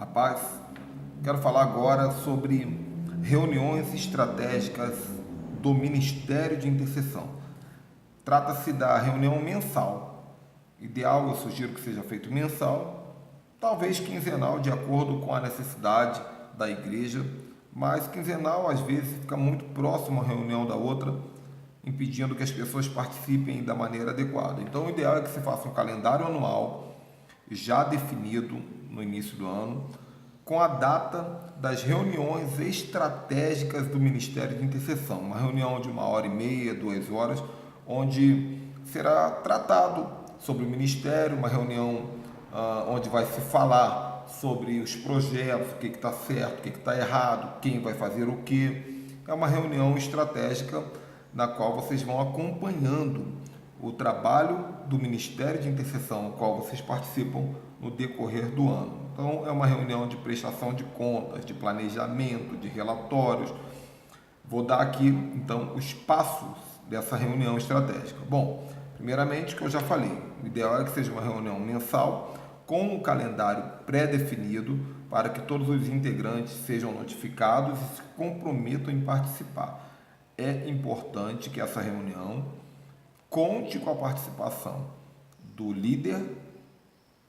Rapaz, quero falar agora sobre reuniões estratégicas do Ministério de Intercessão. Trata-se da reunião mensal. Ideal, eu sugiro que seja feito mensal, talvez quinzenal, de acordo com a necessidade da igreja, mas quinzenal às vezes fica muito próximo a reunião da outra, impedindo que as pessoas participem da maneira adequada. Então, o ideal é que se faça um calendário anual já definido no início do ano, com a data das reuniões estratégicas do Ministério de Intercessão. Uma reunião de 1h30, 2 horas, onde será tratado sobre o Ministério, uma reunião onde vai se falar sobre os projetos, o que está certo, o que está errado, quem vai fazer o quê. É uma reunião estratégica na qual vocês vão acompanhando o trabalho do Ministério de Intercessão, no qual vocês participam no decorrer do ano. Então, é uma reunião de prestação de contas, de planejamento, de relatórios. Vou dar aqui, então, os passos dessa reunião estratégica. Bom, primeiramente, que eu já falei, o ideal é que seja uma reunião mensal, com um calendário pré-definido, para que todos os integrantes sejam notificados e se comprometam em participar. É importante que essa reunião conte com a participação do líder,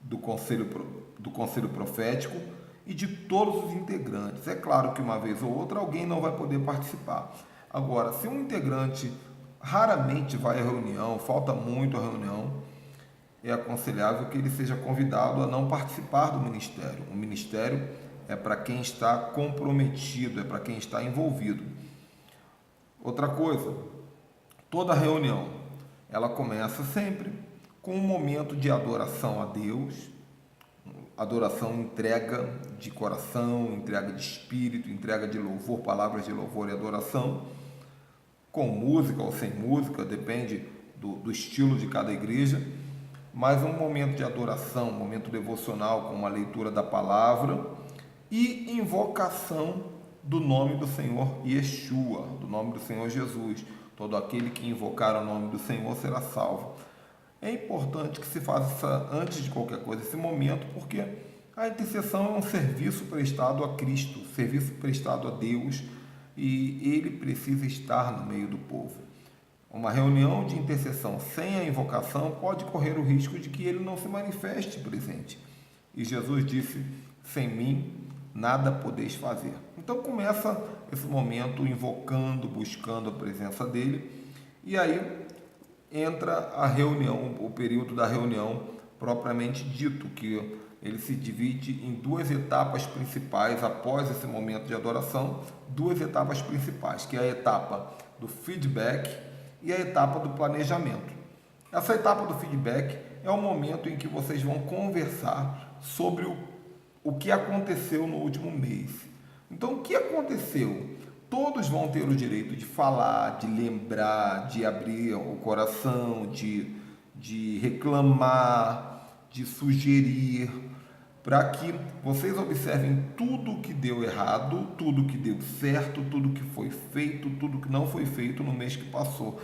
do conselho profético e de todos os integrantes. É claro que uma vez ou outra alguém não vai poder participar. Agora, se um integrante raramente vai à reunião, falta muito à reunião, é aconselhável que ele seja convidado a não participar do ministério. O ministério é para quem está comprometido, é para quem está envolvido. Outra coisa, toda reunião ela começa sempre com um momento de adoração a Deus, adoração, entrega de coração, entrega de espírito, entrega de louvor, palavras de louvor e adoração, com música ou sem música, depende do estilo de cada igreja, mas um momento de adoração, um momento devocional com uma leitura da palavra e invocação do nome do Senhor Yeshua, do nome do Senhor Jesus. Todo aquele que invocar o nome do Senhor será salvo. É importante que se faça antes de qualquer coisa esse momento, porque a intercessão é um serviço prestado a Cristo, serviço prestado a Deus, e ele precisa estar no meio do povo. Uma reunião de intercessão sem a invocação pode correr o risco de que ele não se manifeste presente. E Jesus disse: sem mim nada podeis fazer. Então começa esse momento invocando, buscando a presença dele, e aí entra a reunião, o período da reunião propriamente dito, que ele se divide em duas etapas principais após esse momento de adoração, duas etapas principais, que é a etapa do feedback e a etapa do planejamento. Essa etapa do feedback é o momento em que vocês vão conversar sobre o que aconteceu no último mês. Então, o que aconteceu? Todos vão ter o direito de falar, de lembrar, de abrir o coração, de reclamar, de sugerir, para que vocês observem tudo que deu errado, tudo que deu certo, tudo que foi feito, tudo que não foi feito no mês que passou.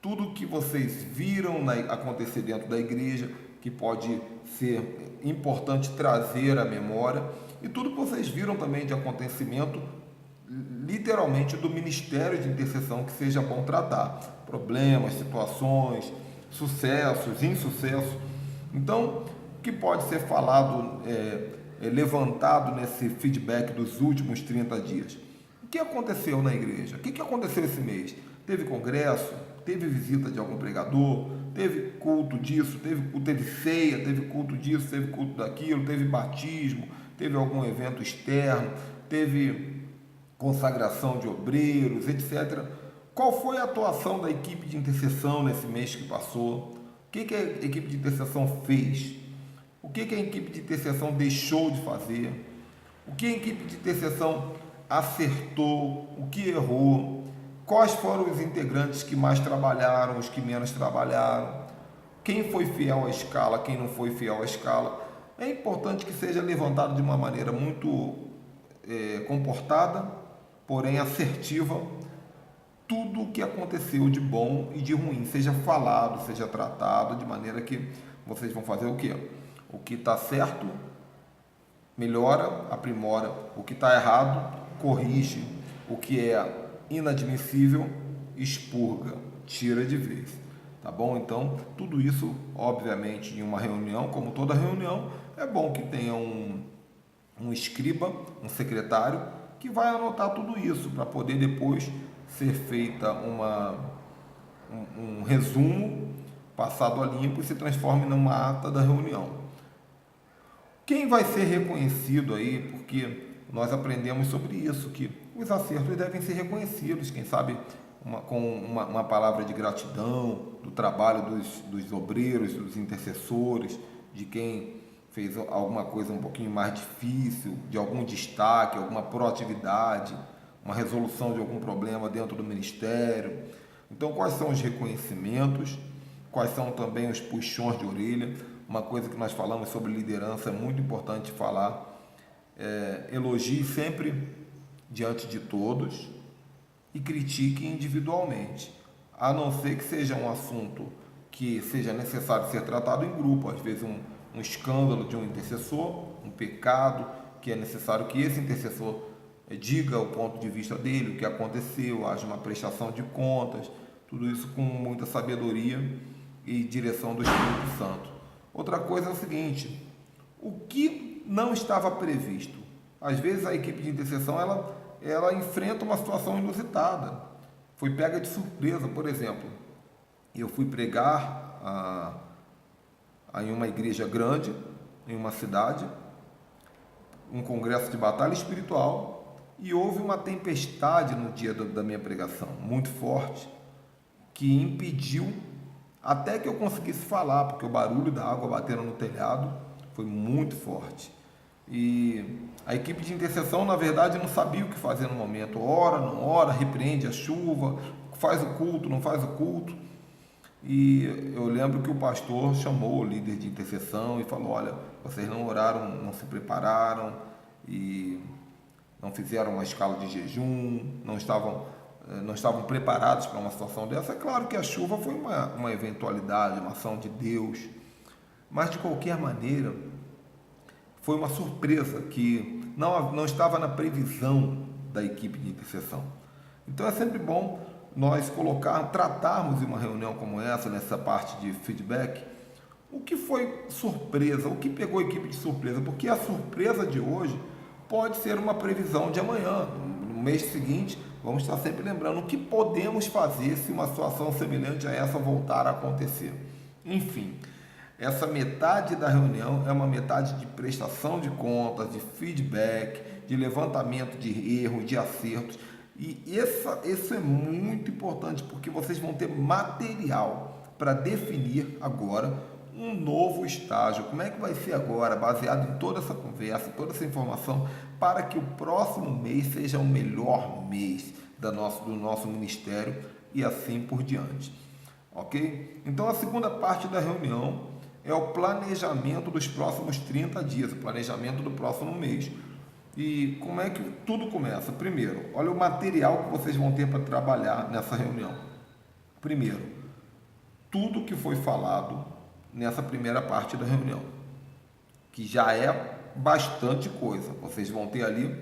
Tudo que vocês viram acontecer dentro da igreja, que pode ser importante trazer à memória, e tudo que vocês viram também de acontecimento, literalmente, do Ministério de Intercessão, que seja bom tratar. Problemas, situações, sucessos, insucessos. Então, o que pode ser falado, levantado nesse feedback dos últimos 30 dias? O que aconteceu na igreja? O que aconteceu esse mês? Teve congresso? Teve visita de algum pregador? Teve culto disso? Teve ceia? Teve culto disso? Teve culto daquilo? Teve batismo? Teve algum evento externo? Teve consagração de obreiros, etc. Qual foi a atuação da equipe de intercessão nesse mês que passou? O que a equipe de intercessão fez? O que a equipe de intercessão deixou de fazer? O que a equipe de intercessão acertou? O que errou? Quais foram os integrantes que mais trabalharam, os que menos trabalharam? Quem foi fiel à escala, quem não foi fiel à escala? É importante que seja levantado de uma maneira muito comportada, porém assertiva, tudo o que aconteceu de bom e de ruim, seja falado, seja tratado, de maneira que vocês vão fazer o quê? O que está certo melhora, aprimora. O que está errado, corrige. O que é inadmissível, expurga, tira de vez. Tá bom? Então, tudo isso, obviamente, em uma reunião, como toda reunião, é bom que tenha um escriba, um secretário, que vai anotar tudo isso para poder depois ser feita um resumo passado a limpo e se transforme numa ata da reunião. Quem vai ser reconhecido aí, porque nós aprendemos sobre isso, que os acertos devem ser reconhecidos, quem sabe com uma palavra de gratidão do trabalho dos obreiros, dos intercessores, de quem fez alguma coisa um pouquinho mais difícil, de algum destaque, alguma proatividade, uma resolução de algum problema dentro do ministério. Então, quais são os reconhecimentos? Quais são também os puxões de orelha? Uma coisa que nós falamos sobre liderança é muito importante falar. Elogie sempre diante de todos e critique individualmente, a não ser que seja um assunto que seja necessário ser tratado em grupo, às vezes um escândalo de um intercessor, um pecado, que é necessário que esse intercessor diga o ponto de vista dele, o que aconteceu, haja uma prestação de contas, tudo isso com muita sabedoria e direção do Espírito Santo. Outra coisa é o seguinte, o que não estava previsto? Às vezes a equipe de intercessão ela enfrenta uma situação inusitada, foi pega de surpresa. Por exemplo, eu fui pregar em uma igreja grande, em uma cidade, um congresso de batalha espiritual, e houve uma tempestade no dia da minha pregação, muito forte, que impediu até que eu conseguisse falar, porque o barulho da água batendo no telhado foi muito forte. E a equipe de intercessão, na verdade, não sabia o que fazer no momento. Ora, não ora, repreende a chuva, faz o culto, não faz o culto. E eu lembro que o pastor chamou o líder de intercessão e falou: olha, vocês não oraram, não se prepararam e não fizeram uma escala de jejum, não estavam preparados para uma situação dessa. É claro que a chuva foi uma eventualidade, uma ação de Deus, mas de qualquer maneira foi uma surpresa que não estava na previsão da equipe de intercessão. Então é sempre bom nós tratarmos em uma reunião como essa, nessa parte de feedback, o que foi surpresa, o que pegou a equipe de surpresa, porque a surpresa de hoje pode ser uma previsão de amanhã. No mês seguinte, vamos estar sempre lembrando o que podemos fazer se uma situação semelhante a essa voltar a acontecer. Enfim, essa metade da reunião é uma metade de prestação de contas, de feedback, de levantamento de erros, de acertos. E isso é muito importante, porque vocês vão ter material para definir agora um novo estágio. Como é que vai ser agora, baseado em toda essa conversa, toda essa informação, para que o próximo mês seja o melhor mês do nosso ministério e assim por diante. Ok? Então, a segunda parte da reunião é o planejamento dos próximos 30 dias, o planejamento do próximo mês. E como é que tudo começa? Primeiro, olha o material que vocês vão ter para trabalhar nessa reunião. Primeiro, tudo que foi falado nessa primeira parte da reunião, que já é bastante coisa. Vocês vão ter ali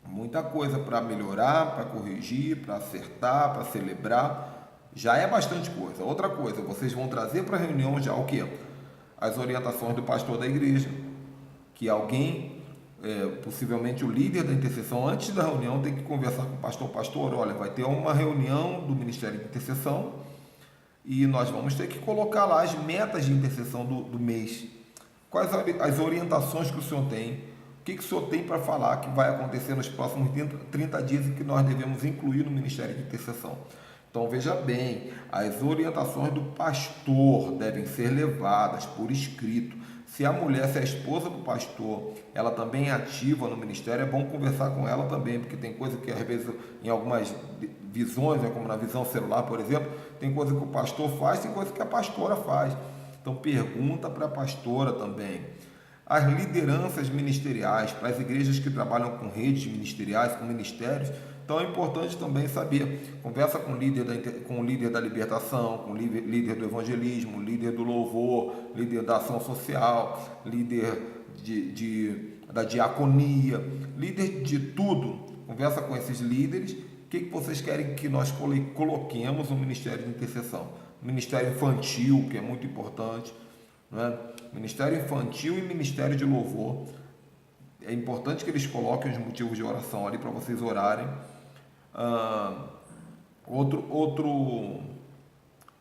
muita coisa para melhorar, para corrigir, para acertar, para celebrar. Já é bastante coisa. Outra coisa, vocês vão trazer para a reunião já o quê? As orientações do pastor da igreja, que alguém, possivelmente o líder da intercessão, antes da reunião tem que conversar com o pastor. Pastor, olha, vai ter uma reunião do Ministério de Intercessão e nós vamos ter que colocar lá as metas de intercessão do mês. Quais as orientações que o senhor tem? O que o senhor tem para falar que vai acontecer nos próximos 30 dias e que nós devemos incluir no Ministério de Intercessão? Então veja bem, as orientações do pastor devem ser levadas por escrito. Se a mulher, se a esposa do pastor, ela também é ativa no ministério, é bom conversar com ela também, porque tem coisa que às vezes em algumas visões, como na visão celular, por exemplo, tem coisa que o pastor faz, tem coisa que a pastora faz. Então pergunta para a pastora também. As lideranças ministeriais, para as igrejas que trabalham com redes ministeriais, com ministérios, então é importante também saber, conversa com o líder da libertação, com o líder do evangelismo, líder do louvor, líder da ação social, líder de da diaconia, líder de tudo. Conversa com esses líderes. O que vocês querem que nós coloquemos no Ministério de Intercessão? Ministério Infantil, que é muito importante, né? Ministério Infantil e Ministério de Louvor. É importante que eles coloquem os motivos de oração ali para vocês orarem.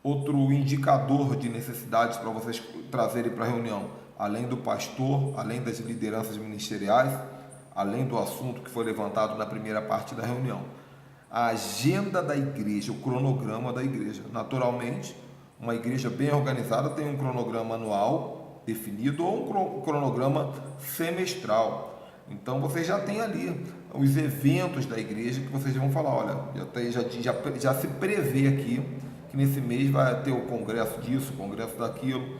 Outro indicador de necessidades para vocês trazerem para a reunião, além do pastor, além das lideranças ministeriais, além do assunto que foi levantado na primeira parte da reunião, a agenda da igreja, o cronograma da igreja. Naturalmente, uma igreja bem organizada tem um cronograma anual definido ou um cronograma semestral. Então vocês já têm ali os eventos da igreja que vocês vão falar, olha, já se prevê aqui que nesse mês vai ter o congresso disso, o congresso daquilo,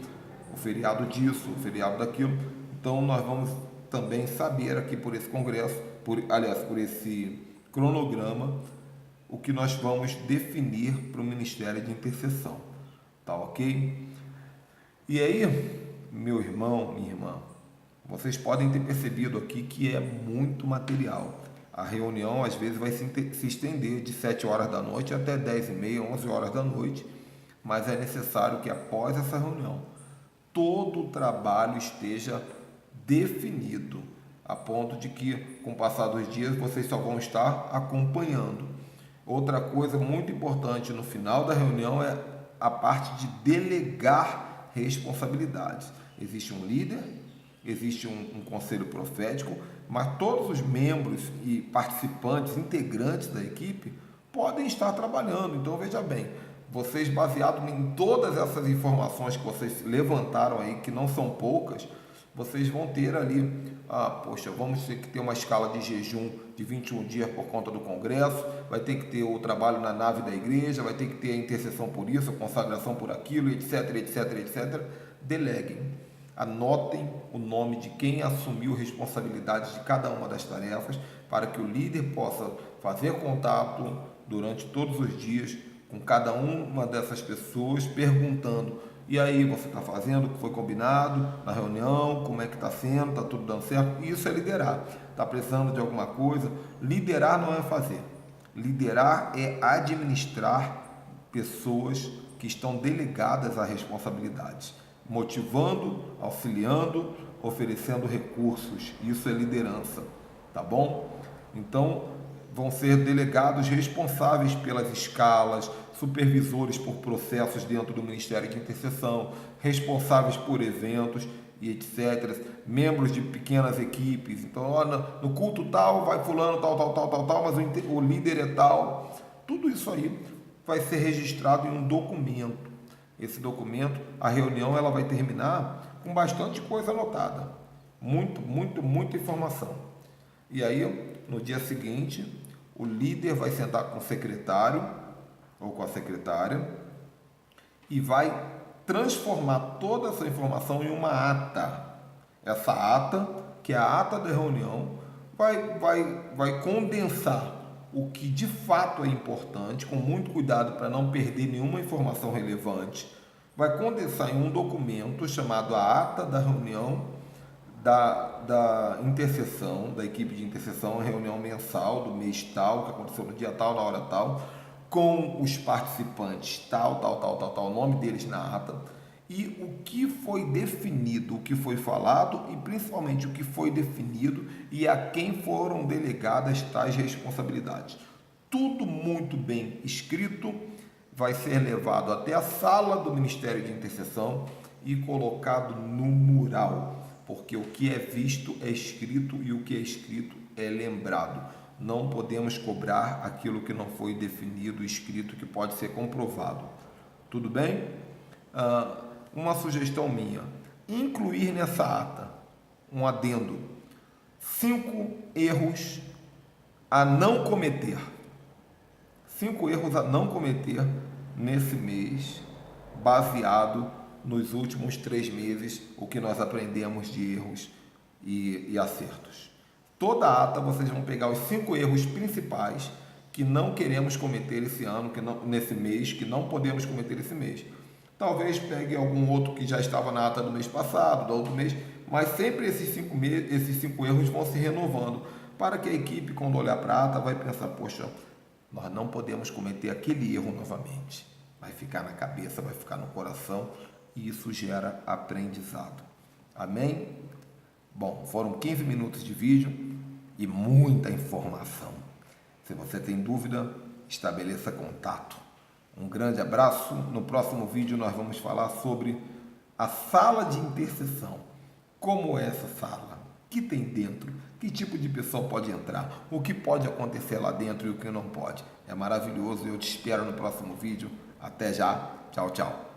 o feriado disso, o feriado daquilo. Então nós vamos também saber aqui por esse congresso, por esse cronograma, o que nós vamos definir para o Ministério de Intercessão. Tá ok? E aí, meu irmão, minha irmã, vocês podem ter percebido aqui que é muito material. A reunião às vezes vai se estender de 7 horas da noite até 10h30, 11 horas da noite, mas é necessário que após essa reunião todo o trabalho esteja definido, a ponto de que com o passar dos dias vocês só vão estar acompanhando. Outra coisa muito importante no final da reunião é a parte de delegar responsabilidades. Existe um líder, existe um conselho profético, mas todos os membros e participantes, integrantes da equipe, podem estar trabalhando. Então, veja bem, vocês, baseado em todas essas informações que vocês levantaram aí, que não são poucas, vocês vão ter ali, vamos ter que ter uma escala de jejum de 21 dias por conta do congresso, vai ter que ter o trabalho na nave da igreja, vai ter que ter a intercessão por isso, a consagração por aquilo, etc, etc, etc. Deleguem. Anotem o nome de quem assumiu responsabilidade de cada uma das tarefas, para que o líder possa fazer contato durante todos os dias com cada uma dessas pessoas, perguntando: e aí, você está fazendo o que foi combinado na reunião? Como é que está sendo? Está tudo dando certo? Isso é liderar. Está precisando de alguma coisa? Liderar não é fazer. Liderar é administrar pessoas que estão delegadas a responsabilidades, motivando, auxiliando, oferecendo recursos. Isso é liderança, tá bom? Então, vão ser delegados responsáveis pelas escalas, supervisores por processos dentro do Ministério de Intercessão, responsáveis por eventos e etc. Membros de pequenas equipes. Então, olha, no culto tal, vai fulano, tal, mas o líder é tal. Tudo isso aí vai ser registrado em um documento. Esse documento, a reunião, ela vai terminar com bastante coisa anotada. Muita informação. E aí, no dia seguinte, o líder vai sentar com o secretário ou com a secretária e vai transformar toda essa informação em uma ata. Essa ata, que é a ata da reunião, vai condensar o que de fato é importante, com muito cuidado para não perder nenhuma informação relevante, vai condensar em um documento chamado a ata da reunião da intercessão, da equipe de intercessão, a reunião mensal do mês tal, que aconteceu no dia tal, na hora tal, com os participantes tal, o nome deles na ata, e o que foi definido, o que foi falado e principalmente o que foi definido e a quem foram delegadas tais responsabilidades. Tudo muito bem escrito, vai ser levado até a sala do Ministério de Intercessão e colocado no mural, porque o que é visto é escrito e o que é escrito é lembrado. Não podemos cobrar aquilo que não foi definido, escrito, que pode ser comprovado. Tudo bem? Uma sugestão minha: incluir nessa ata um adendo: 5 erros a não cometer. 5 erros a não cometer nesse mês, baseado nos últimos 3 meses, o que nós aprendemos de erros e acertos. Toda a ata vocês vão pegar os 5 erros principais que não queremos cometer esse ano, nesse mês, que não podemos cometer esse mês. Talvez pegue algum outro que já estava na ata do mês passado, do outro mês, mas sempre esses 5 erros vão se renovando, para que a equipe, quando olhar para a ata, vai pensar, poxa, nós não podemos cometer aquele erro novamente. Vai ficar na cabeça, vai ficar no coração, e isso gera aprendizado. Amém? Bom, foram 15 minutos de vídeo e muita informação. Se você tem dúvida, estabeleça contato. Um grande abraço. No próximo vídeo nós vamos falar sobre a sala de intercessão. Como é essa sala? O que tem dentro? Que tipo de pessoa pode entrar? O que pode acontecer lá dentro e o que não pode? É maravilhoso. Eu te espero no próximo vídeo. Até já. Tchau, tchau.